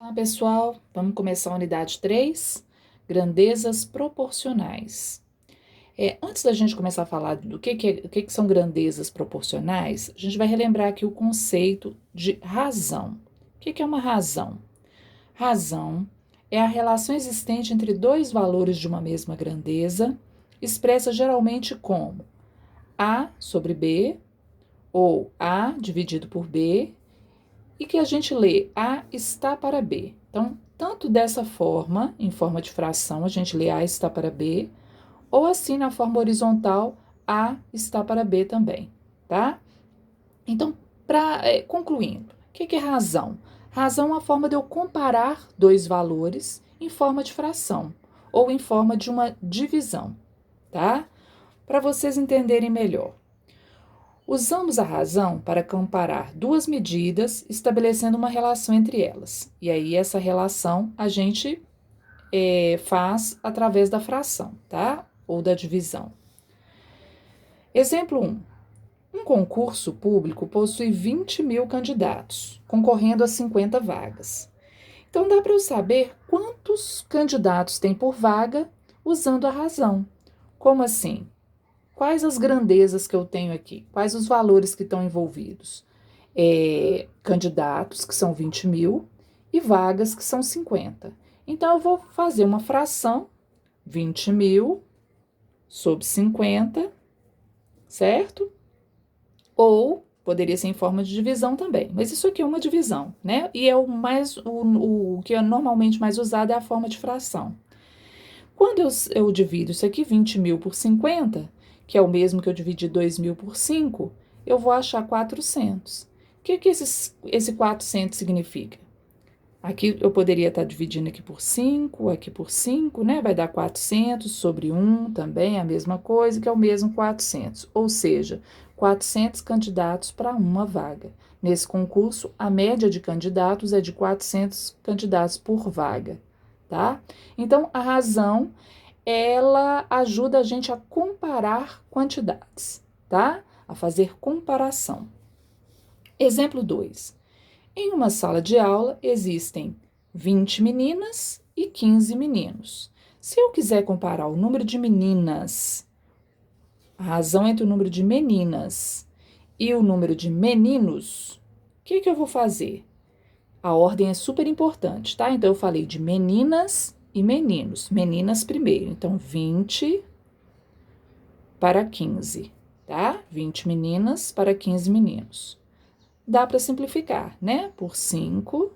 Olá, pessoal, vamos começar a unidade 3, grandezas proporcionais. Antes da gente começar a falar do que são grandezas proporcionais, a gente vai relembrar aqui o conceito de razão. O que é uma razão? Razão é a relação existente entre dois valores de uma mesma grandeza, expressa geralmente como A sobre B, ou A dividido por B, e que a gente lê A está para B. Então, tanto dessa forma, em forma de fração, a gente lê A está para B, ou assim na forma horizontal, A está para B também, tá? Então, concluindo, o que é razão? Razão é uma forma de eu comparar dois valores em forma de fração, ou em forma de uma divisão, tá? Para vocês entenderem melhor. Usamos a razão para comparar duas medidas, estabelecendo uma relação entre elas. E aí, essa relação a gente faz através da fração, tá? Ou da divisão. Exemplo 1. Um concurso público possui 20 mil candidatos, concorrendo a 50 vagas. Então, dá para eu saber quantos candidatos tem por vaga usando a razão. Como assim? Quais as grandezas que eu tenho aqui? Quais os valores que estão envolvidos? Candidatos, que são 20 mil, e vagas, que são 50. Então, eu vou fazer uma fração, 20 mil sobre 50, certo? Ou poderia ser em forma de divisão também, mas isso aqui é uma divisão, né? E é o que é normalmente mais usado é a forma de fração. Quando eu divido isso aqui, 20 mil por 50, que é o mesmo que eu dividi 2 mil por 5, eu vou achar 400. O que esse 400 significa? Aqui eu poderia estar dividindo aqui por 5, né? Vai dar 400 sobre 1 também, a mesma coisa, que é o mesmo 400. Ou seja, 400 candidatos para uma vaga. Nesse concurso, a média de candidatos é de 400 candidatos por vaga, tá? Então, a razão, ela ajuda a gente a comparar quantidades, tá? A fazer comparação. Exemplo 2. Em uma sala de aula existem 20 meninas e 15 meninos. Se eu quiser comparar o número de meninas, a razão entre o número de meninas e o número de meninos, o que eu vou fazer? A ordem é super importante, tá? Então, eu falei de meninas e meninos. Meninas primeiro. Então, 20 para 15, tá? 20 meninas para 15 meninos. Dá para simplificar, né? Por 5,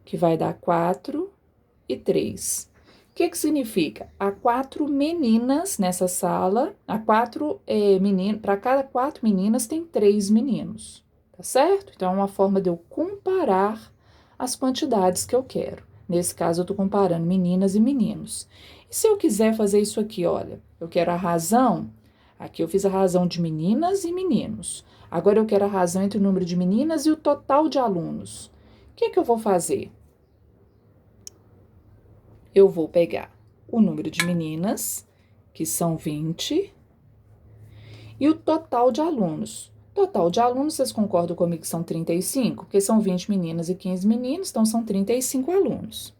que vai dar 4 e 3. O que significa? Há 4 meninas nessa sala, para cada 4 meninas tem 3 meninos, tá certo? Então, é uma forma de eu comparar as quantidades que eu quero. Nesse caso, eu estou comparando meninas e meninos. E se eu quiser fazer isso aqui, olha, eu quero a razão, aqui eu fiz a razão de meninas e meninos. Agora eu quero a razão entre o número de meninas e o total de alunos. O que eu vou fazer? Eu vou pegar o número de meninas, que são 20, e o total de alunos. Total de alunos, vocês concordam comigo que são 35? Porque são 20 meninas e 15 meninos, então são 35 alunos.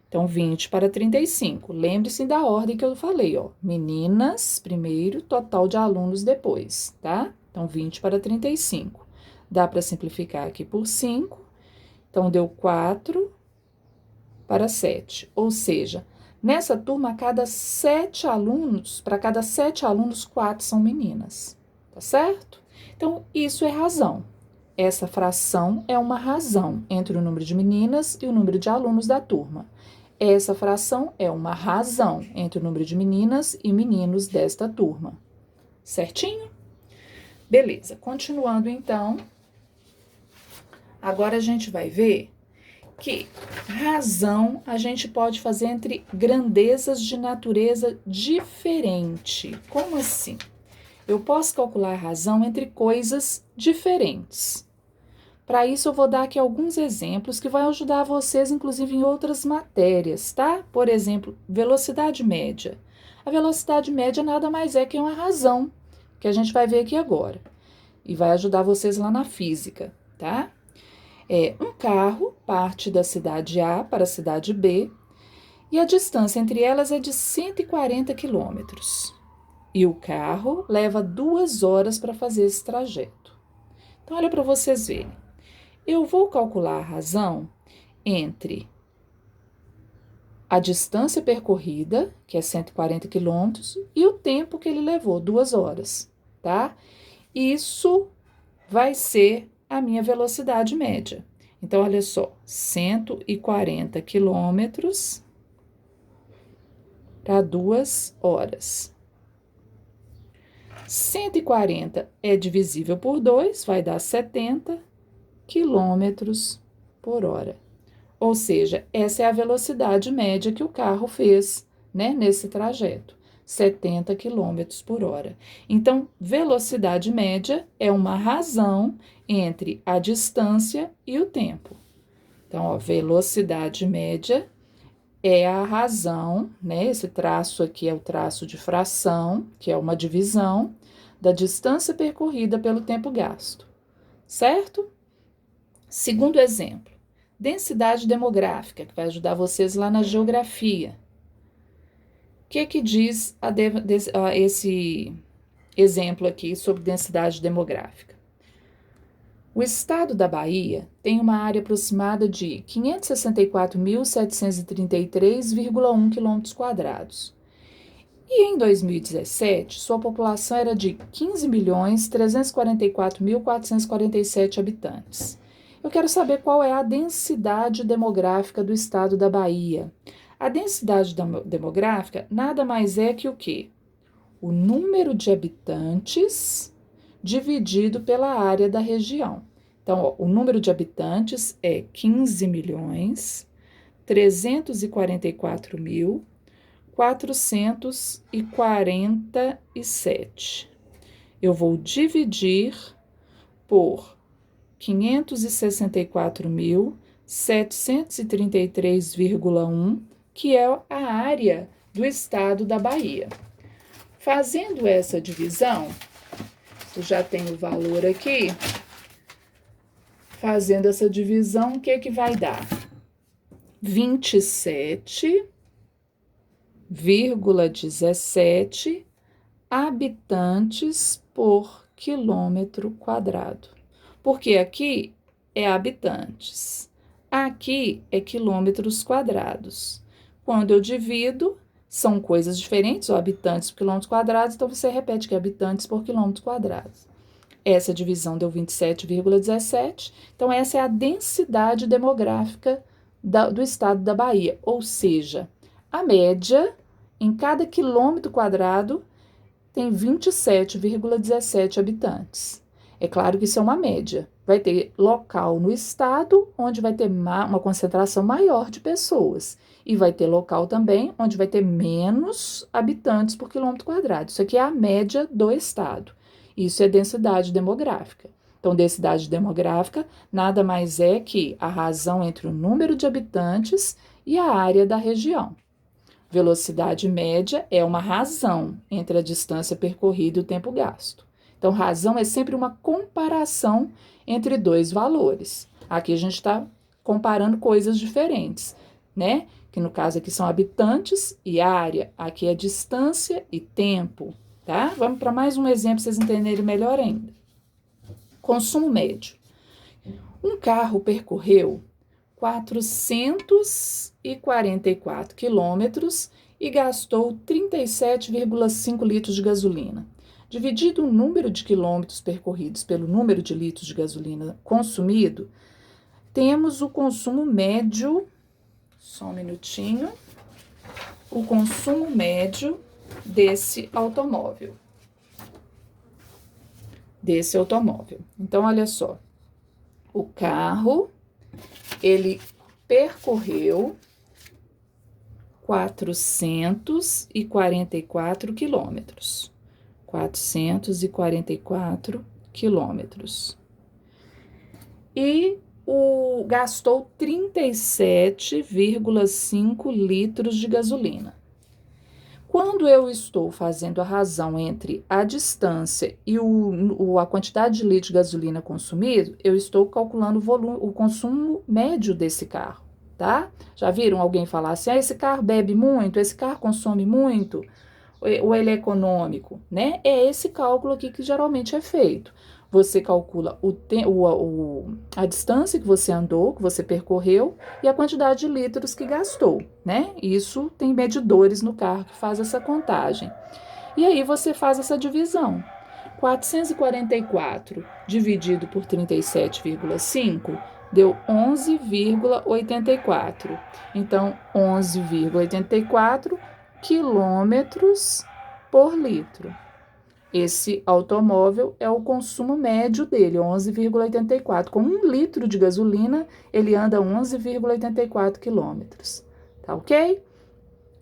Então, 20 para 35. Lembre-se da ordem que eu falei, ó. Meninas primeiro, total de alunos depois, tá? Então, 20 para 35. Dá para simplificar aqui por 5. Então, deu 4 para 7. Ou seja, nessa turma, para cada 7 alunos, 4 são meninas. Tá certo? Então, isso é razão. Essa fração é uma razão entre o número de meninas e o número de alunos da turma. Essa fração é uma razão entre o número de meninas e meninos desta turma. Certinho? Beleza. Continuando, então. Agora, a gente vai ver que razão a gente pode fazer entre grandezas de natureza diferente. Como assim? Eu posso calcular a razão entre coisas diferentes. Para isso, eu vou dar aqui alguns exemplos que vão ajudar vocês, inclusive, em outras matérias, tá? Por exemplo, velocidade média. A velocidade média nada mais é que uma razão, que a gente vai ver aqui agora. E vai ajudar vocês lá na física, tá? Um carro parte da cidade A para a cidade B e a distância entre elas é de 140 quilômetros. E o carro leva 2 horas para fazer esse trajeto. Então, olha para vocês verem. Eu vou calcular a razão entre a distância percorrida, que é 140 quilômetros, e o tempo que ele levou, 2 horas, tá? Isso vai ser a minha velocidade média. Então, olha só, 140 quilômetros para 2 horas. 140 é divisível por 2, vai dar 70 quilômetros por hora. Ou seja, essa é a velocidade média que o carro fez, né, nesse trajeto, 70 quilômetros por hora. Então, velocidade média é uma razão entre a distância e o tempo. Então, ó, velocidade média é a razão, né? Esse traço aqui é o traço de fração, que é uma divisão da distância percorrida pelo tempo gasto, certo? Segundo exemplo, densidade demográfica, que vai ajudar vocês lá na geografia. O que diz esse exemplo aqui sobre densidade demográfica? O estado da Bahia tem uma área aproximada de 564.733,1 km². E em 2017, sua população era de 15.344.447 habitantes. Eu quero saber qual é a densidade demográfica do estado da Bahia. A densidade demográfica nada mais é que o quê? O número de habitantes dividido pela área da região. Então, ó, o número de habitantes é 15.344.447. Eu vou dividir por 564.733,1, que é a área do estado da Bahia. Fazendo essa divisão, eu já tenho o valor aqui. Fazendo essa divisão, o que vai dar? 27,17 habitantes por quilômetro quadrado. Porque aqui é habitantes, aqui é quilômetros quadrados. Quando eu divido, são coisas diferentes, ó, habitantes por quilômetros quadrados, então você repete que é habitantes por quilômetros quadrados. Essa divisão deu 27,17, então essa é a densidade demográfica do estado da Bahia, ou seja, a média em cada quilômetro quadrado tem 27,17 habitantes. É claro que isso é uma média. Vai ter local no estado onde vai ter uma concentração maior de pessoas. E vai ter local também onde vai ter menos habitantes por quilômetro quadrado. Isso aqui é a média do estado. Isso é densidade demográfica. Então, densidade demográfica nada mais é que a razão entre o número de habitantes e a área da região. Velocidade média é uma razão entre a distância percorrida e o tempo gasto. Então, razão é sempre uma comparação entre dois valores. Aqui a gente está comparando coisas diferentes, né? Que no caso aqui são habitantes e área, aqui é distância e tempo, tá? Vamos para mais um exemplo para vocês entenderem melhor ainda. Consumo médio. Um carro percorreu 444 quilômetros e gastou 37,5 litros de gasolina. Dividido o número de quilômetros percorridos pelo número de litros de gasolina consumido, temos o consumo médio, só um minutinho, o consumo médio desse automóvel. Então, olha só, o carro, ele percorreu 444 quilômetros. 444 quilômetros. E gastou 37,5 litros de gasolina. Quando eu estou fazendo a razão entre a distância e a quantidade de litro de gasolina consumido, eu estou calculando o consumo médio desse carro, tá? Já viram alguém falar assim, esse carro bebe muito, esse carro consome muito, ou ele é econômico, né? É esse cálculo aqui que geralmente é feito. Você calcula a distância que você andou, que você percorreu, e a quantidade de litros que gastou, né? Isso tem medidores no carro que faz essa contagem. E aí você faz essa divisão. 444 dividido por 37,5 deu 11,84. Então, 11,84 quilômetros por litro. Esse automóvel é o consumo médio dele, 11,84. Com 1 litro de gasolina, ele anda 11,84 quilômetros. Tá ok?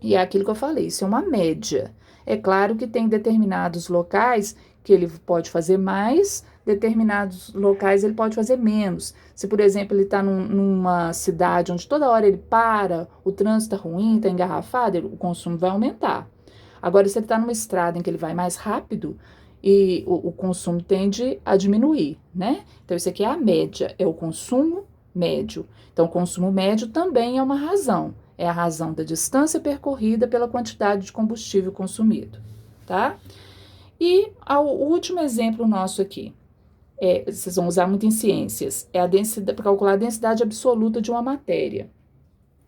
E é aquilo que eu falei, isso é uma média. É claro que tem determinados locais que ele pode fazer mais, determinados locais ele pode fazer menos. Se, por exemplo, ele está numa cidade onde toda hora ele para, o trânsito está ruim, está engarrafado, o consumo vai aumentar. Agora, se ele está numa estrada em que ele vai mais rápido, e o consumo tende a diminuir, né? Então, isso aqui é a média, é o consumo médio. Então, o consumo médio também é uma razão. É a razão da distância percorrida pela quantidade de combustível consumido, tá? E o último exemplo nosso aqui, vocês vão usar muito em ciências, é a densidade, para calcular a densidade absoluta de uma matéria.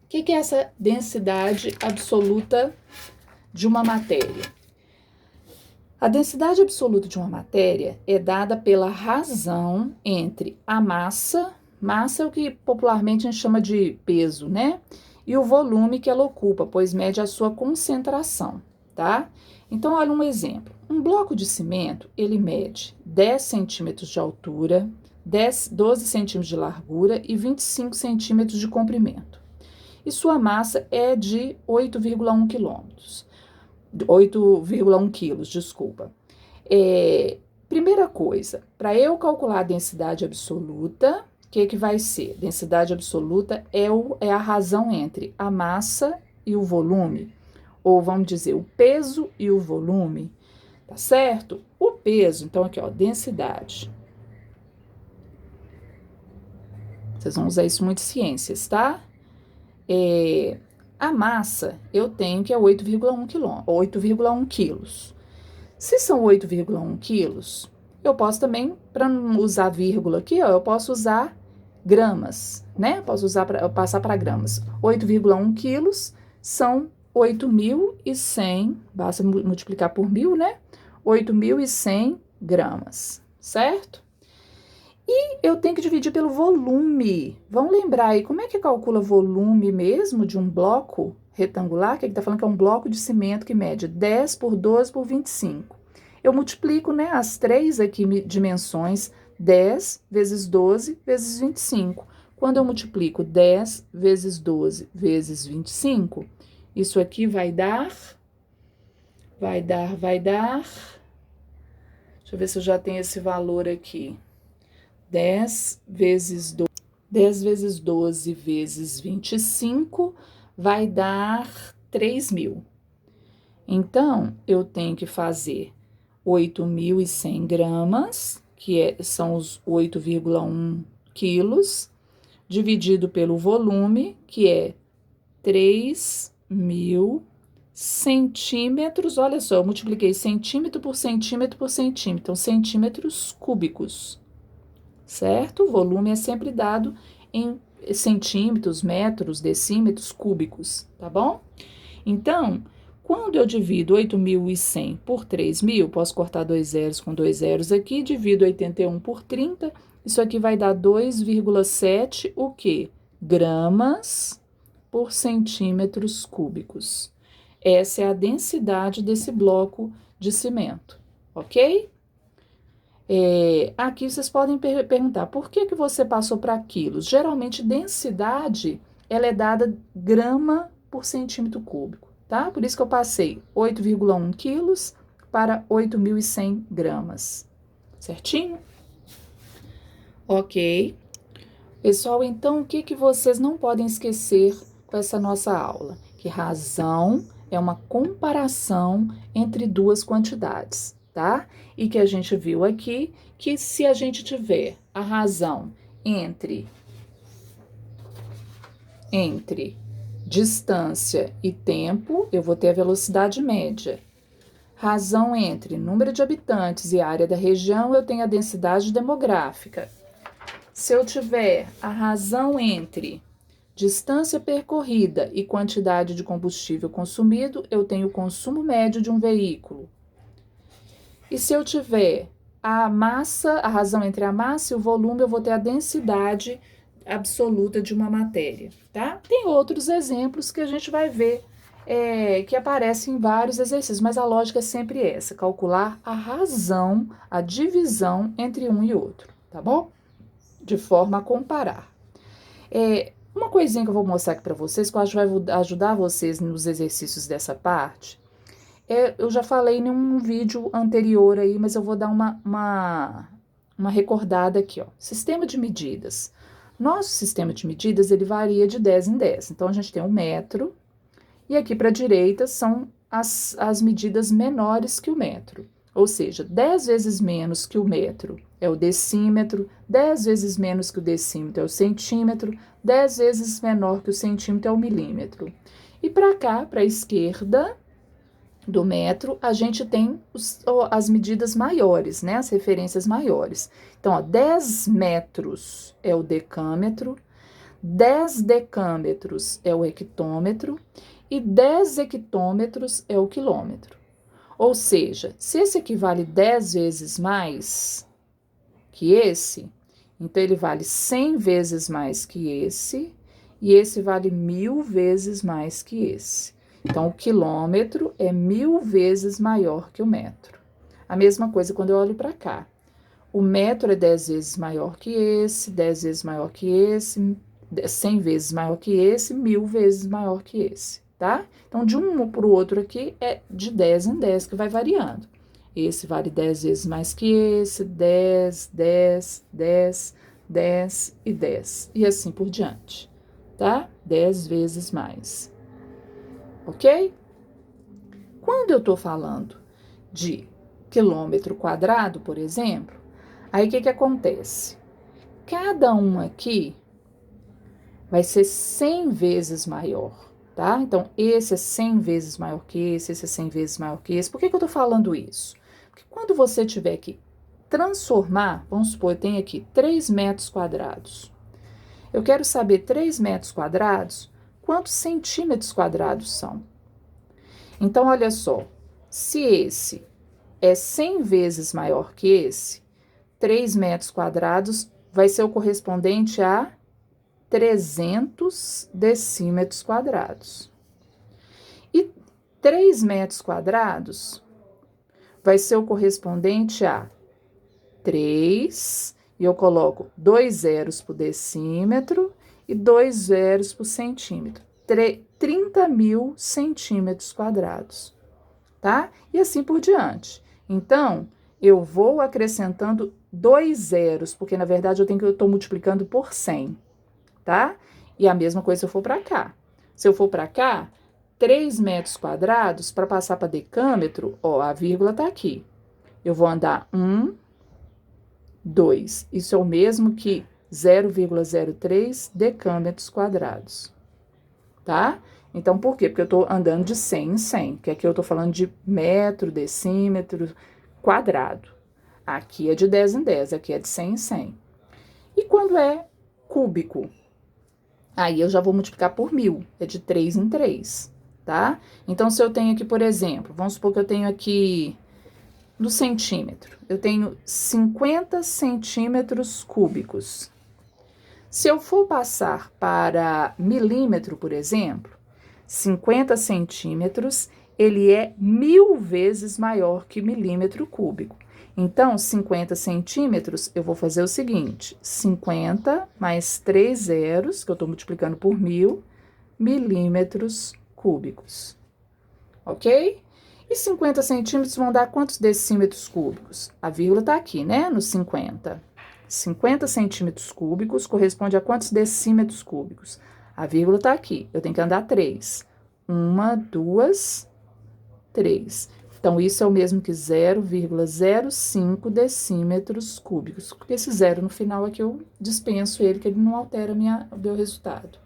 O que é essa densidade absoluta de uma matéria? A densidade absoluta de uma matéria é dada pela razão entre a massa é o que popularmente a gente chama de peso, né? E o volume que ela ocupa, pois mede a sua concentração, tá? Então, olha um exemplo. Um bloco de cimento, ele mede 10 centímetros de altura, 12 centímetros de largura e 25 centímetros de comprimento. E sua massa é de 8,1 quilômetros. 8,1 quilos, desculpa. Primeira coisa, para eu calcular a densidade absoluta, o que vai ser? Densidade absoluta é a razão entre a massa e o volume, ou vamos dizer, o peso e o volume, tá certo? O peso, então aqui, ó, densidade. Vocês vão usar isso muito em ciências, tá? A massa, eu tenho que é 8,1 quilos. Se são 8,1 quilos, eu posso também, para não usar vírgula aqui, ó, eu posso usar gramas, né? Posso passar para gramas. 8,1 quilos são 8.100, basta multiplicar por 1.000, né? 8.100 gramas, certo? E eu tenho que dividir pelo volume. Vamos lembrar aí, como é que calcula volume mesmo de um bloco retangular? Que ele está falando que é um bloco de cimento que mede 10 por 12 por 25. Eu multiplico, né, as três aqui dimensões, 10 vezes 12 vezes 25. Quando eu multiplico 10 vezes 12 vezes 25, isso aqui vai dar... Deixa eu ver se eu já tenho esse valor aqui. 10 vezes 12 vezes 25 vai dar 3.000. Então, eu tenho que fazer 8.100 gramas, que são os 8,1 quilos, dividido pelo volume, que é 3.000 centímetros. Olha só, eu multipliquei centímetro por centímetro por centímetro, então centímetros cúbicos. Certo? O volume é sempre dado em centímetros, metros, decímetros cúbicos, tá bom? Então, quando eu divido 8.100 por 3.000, posso cortar 2 zeros com 2 zeros aqui, divido 81 por 30, isso aqui vai dar 2,7, o quê? Gramas por centímetros cúbicos. Essa é a densidade desse bloco de cimento, ok? Aqui vocês podem perguntar, por que você passou para quilos? Geralmente, densidade, ela é dada grama por centímetro cúbico, tá? Por isso que eu passei 8,1 quilos para 8.100 gramas, certinho? Ok. Pessoal, então, o que vocês não podem esquecer com essa nossa aula? Que razão é uma comparação entre duas quantidades, tá? E que a gente viu aqui que se a gente tiver a razão entre distância e tempo, eu vou ter a velocidade média. Razão entre número de habitantes e área da região, eu tenho a densidade demográfica. Se eu tiver a razão entre distância percorrida e quantidade de combustível consumido, eu tenho o consumo médio de um veículo. E se eu tiver a massa, a razão entre a massa e o volume, eu vou ter a densidade absoluta de uma matéria, tá? Tem outros exemplos que a gente vai ver que aparecem em vários exercícios, mas a lógica é sempre essa: calcular a razão, a divisão entre um e outro, tá bom? De forma a comparar. Uma coisinha que eu vou mostrar aqui para vocês, que eu acho que vai ajudar vocês nos exercícios dessa parte, eu já falei em um vídeo anterior aí, mas eu vou dar uma recordada aqui, ó. Sistema de medidas. Nosso sistema de medidas, ele varia de 10 em 10. Então, a gente tem um metro, e aqui para a direita são as medidas menores que o metro. Ou seja, 10 vezes menos que o metro é o decímetro, 10 vezes menos que o decímetro é o centímetro, 10 vezes menor que o centímetro é o milímetro. E para cá, para a esquerda do metro, a gente tem as medidas maiores, né? As referências maiores. Então, ó, 10 metros é o decâmetro, 10 decâmetros é o hectômetro e 10 hectômetros é o quilômetro. Ou seja, se esse aqui vale 10 vezes mais que esse, então ele vale 100 vezes mais que esse, e esse vale 1000 vezes mais que esse. Então, o quilômetro é 1000 vezes maior que o metro. A mesma coisa quando eu olho para cá. O metro é 10 vezes maior que esse, 10 vezes maior que esse, 100 vezes maior que esse, 1000 vezes maior que esse, tá? Então, de um para o outro aqui é de 10 em 10 que vai variando. Esse vale 10 vezes mais que esse, 10, 10, 10, 10 e 10. E assim por diante, tá? 10 vezes mais. Ok? Quando eu tô falando de quilômetro quadrado, por exemplo, aí o que acontece? Cada um aqui vai ser 100 vezes maior, tá? Então, esse é 100 vezes maior que esse é 100 vezes maior que esse. Por que eu tô falando isso? Porque quando você tiver que transformar, vamos supor, eu tenho aqui 3 metros quadrados. Eu quero saber 3 metros quadrados, quantos centímetros quadrados são? Então, olha só, se esse é 100 vezes maior que esse, 3 metros quadrados vai ser o correspondente a 300 decímetros quadrados. E 3 metros quadrados vai ser o correspondente a 3, e eu coloco 2 zeros por decímetro e 2 zeros por centímetro. 30.000 centímetros quadrados, tá? E assim por diante. Então, eu vou acrescentando 2 zeros, porque na verdade eu estou multiplicando por 100, tá? E a mesma coisa se eu for para cá. Se eu for para cá, 3 metros quadrados, para passar para decâmetro, ó, a vírgula tá aqui. Eu vou andar 1, 2. Isso é o mesmo que 0,03 decâmetros quadrados, tá? Então, por quê? Porque eu tô andando de 100 em 100, que aqui eu tô falando de metro, decímetro, quadrado. Aqui é de 10 em 10, aqui é de 100 em 100. E quando é cúbico? Aí eu já vou multiplicar por 1000, é de 3 em 3, tá? Então, se eu tenho aqui, por exemplo, vamos supor que eu tenho aqui no centímetro, eu tenho 50 centímetros cúbicos. Se eu for passar para milímetro, por exemplo, 50 centímetros, ele é 1000 vezes maior que milímetro cúbico. Então, 50 centímetros, eu vou fazer o seguinte: 50 mais 3 zeros, que eu estou multiplicando por 1000, milímetros cúbicos. Ok? E 50 centímetros vão dar quantos decímetros cúbicos? A vírgula está aqui, né? No 50. 50 centímetros cúbicos corresponde a quantos decímetros cúbicos? A vírgula está aqui. Eu tenho que andar 3. 1, 2, 3. Então, isso é o mesmo que 0,05 decímetros cúbicos. Porque esse zero no final aqui eu dispenso ele, que ele não altera o meu resultado.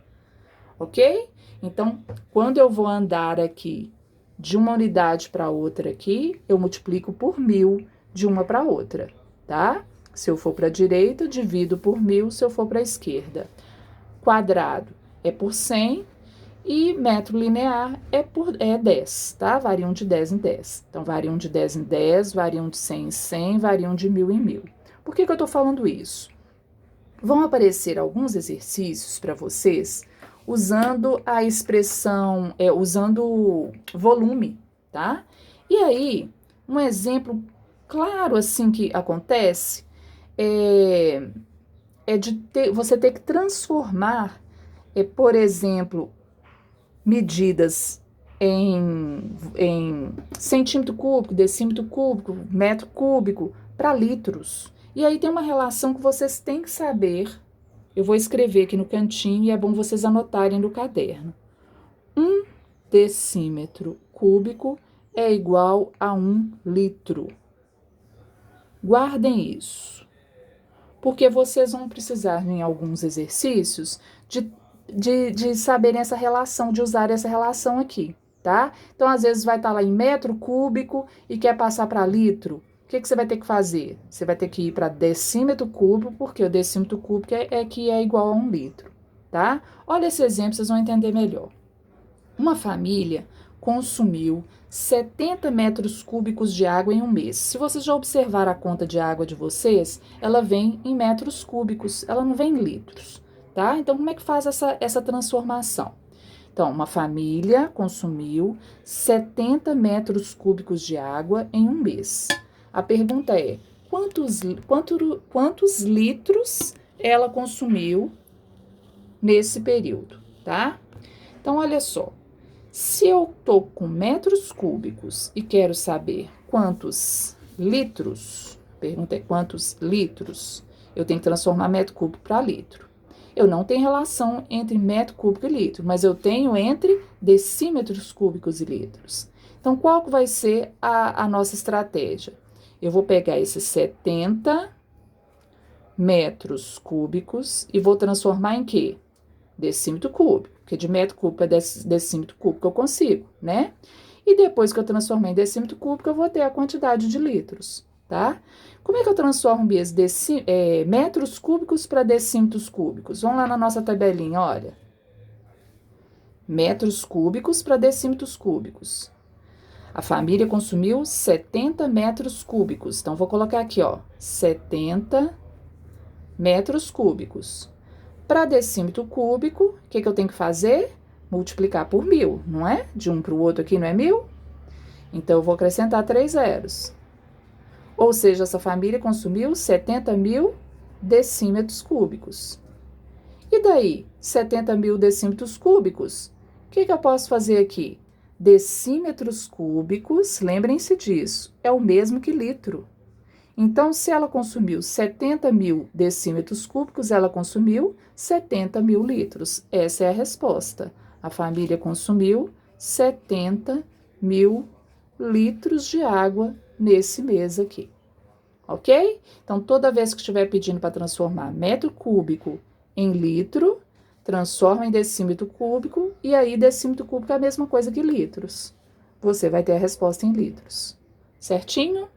Ok? Então, quando eu vou andar aqui de uma unidade para outra aqui, eu multiplico por 1000 de uma para outra, tá? Se eu for para a direita, divido por 1000, se eu for para a esquerda. Quadrado é por 100 e metro linear é 10, tá? Variam de 10 em 10. Então, variam de 10 em 10, variam de 100 em 100, variam de 1000 em 1000. Por que eu tô falando isso? Vão aparecer alguns exercícios para vocês usando a expressão, usando volume, tá? E aí, um exemplo claro assim que acontece é de você ter que transformar, por exemplo, medidas em centímetro cúbico, decímetro cúbico, metro cúbico, para litros. E aí tem uma relação que vocês têm que saber. Eu vou escrever aqui no cantinho e é bom vocês anotarem no caderno. 1 decímetro cúbico é igual a 1 litro. Guardem isso, porque vocês vão precisar, em alguns exercícios, de saberem essa relação, de usar essa relação aqui, tá? Então, às vezes, vai estar lá em metro cúbico e quer passar para litro. O que você vai ter que fazer? Você vai ter que ir para decímetro cúbico, porque o decímetro cúbico que é igual a 1 litro, tá? Olha esse exemplo, vocês vão entender melhor. Uma família consumiu 70 metros cúbicos de água em um mês. Se vocês já observaram a conta de água de vocês, ela vem em metros cúbicos, ela não vem em litros, tá? Então, como é que faz essa transformação? Então, uma família consumiu 70 metros cúbicos de água em um mês. A pergunta é, quantos litros ela consumiu nesse período, tá? Então, olha só. Se eu tô com metros cúbicos e quero saber quantos litros, a pergunta é quantos litros, eu tenho que transformar metro cúbico para litro. Eu não tenho relação entre metro cúbico e litro, mas eu tenho entre decímetros cúbicos e litros. Então, qual que vai ser a nossa estratégia? Eu vou pegar esses 70 metros cúbicos e vou transformar em quê? Decímetro cúbico, porque de metro cúbico a decímetro cúbico eu consigo, né? E depois que eu transformei em decímetro cúbico, eu vou ter a quantidade de litros, tá? Como é que eu transformo metros cúbicos para decímetros cúbicos? Vamos lá na nossa tabelinha, olha. Metros cúbicos para decímetros cúbicos. A família consumiu 70 metros cúbicos. Então, vou colocar aqui, ó, 70 metros cúbicos. Para decímetro cúbico, o que eu tenho que fazer? Multiplicar por 1000, não é? De um para o outro aqui não é 1000? Então, eu vou acrescentar 3 zeros. Ou seja, essa família consumiu 70.000 decímetros cúbicos. E daí, 70.000 decímetros cúbicos? O que eu posso fazer aqui? Decímetros cúbicos, lembrem-se disso, é o mesmo que litro. Então, se ela consumiu 70.000 decímetros cúbicos, ela consumiu 70.000 litros. Essa é a resposta. A família consumiu 70.000 litros de água nesse mês aqui. Ok? Então, toda vez que estiver pedindo para transformar metro cúbico em litro, transforma em decímetro cúbico, e aí decímetro cúbico é a mesma coisa que litros. Você vai ter a resposta em litros. Certinho?